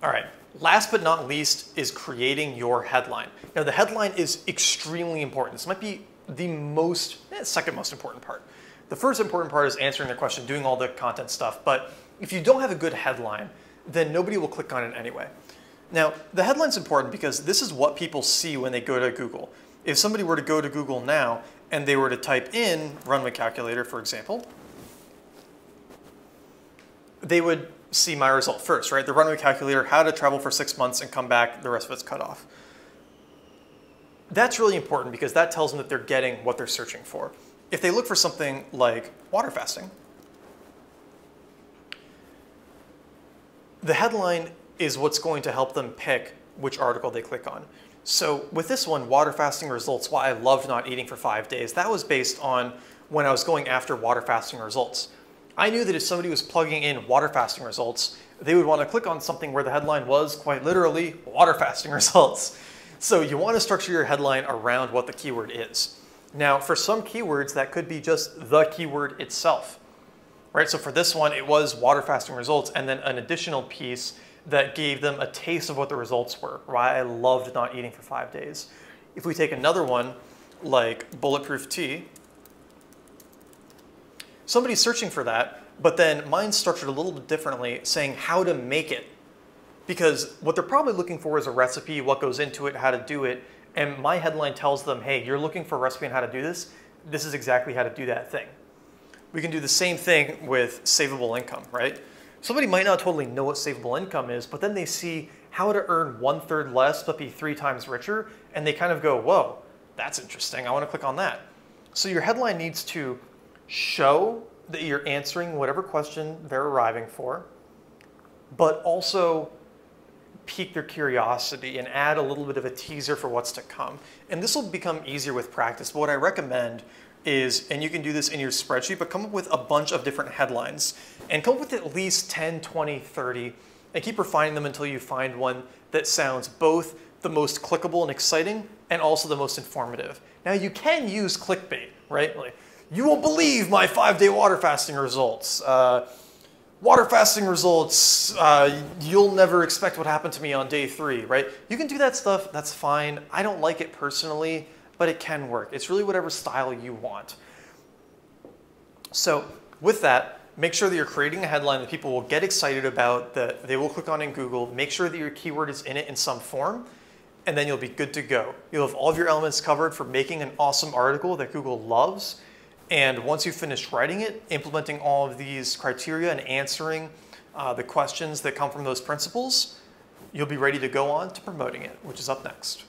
All right, last but not least is creating your headline. Now the headline is extremely important. This might be the second most important part. The first important part is answering their question, doing all the content stuff. But if you don't have a good headline, then nobody will click on it anyway. Now, the headline's important because this is what people see when they go to Google. If somebody were to go to Google now and they were to type in runway calculator, for example, they would see my result first, right? The runway calculator, how to travel for 6 months and come back, the rest of it's cut off. That's really important because that tells them that they're getting what they're searching for. If they look for something like water fasting, the headline is what's going to help them pick which article they click on. So with this one, water fasting results, why I loved not eating for 5 days, that was based on when I was going after water fasting results. I knew that if somebody was plugging in water fasting results, they would want to click on something where the headline was quite literally water fasting results. So you want to structure your headline around what the keyword is. Now, for some keywords, that could be just the keyword itself, right? So for this one, it was water fasting results and then an additional piece that gave them a taste of what the results were, why I loved not eating for 5 days. If we take another one like bulletproof tea, somebody's searching for that, but then mine's structured a little bit differently, saying how to make it. Because what they're probably looking for is a recipe, what goes into it, how to do it, and my headline tells them, hey, you're looking for a recipe on how to do this, this is exactly how to do that thing. We can do the same thing with savable income, right? Somebody might not totally know what savable income is, but then they see how to earn 1/3 less but be 3 times richer, and they kind of go, whoa, that's interesting, I want to click on that. So your headline needs to show that you're answering whatever question they're arriving for, but also pique their curiosity and add a little bit of a teaser for what's to come. And this will become easier with practice, but what I recommend is, and you can do this in your spreadsheet, but come up with a bunch of different headlines and come up with at least 10, 20, 30, and keep refining them until you find one that sounds both the most clickable and exciting and also the most informative. Now you can use clickbait, right? Like, you won't believe my 5-day water fasting results. Water fasting results, you'll never expect what happened to me on day 3, right? You can do that stuff, that's fine. I don't like it personally, but it can work. It's really whatever style you want. So with that, make sure that you're creating a headline that people will get excited about, that they will click on in Google. Make sure that your keyword is in it in some form, and then you'll be good to go. You'll have all of your elements covered for making an awesome article that Google loves. And once you've finished writing it, implementing all of these criteria and answering the questions that come from those principles, you'll be ready to go on to promoting it, which is up next.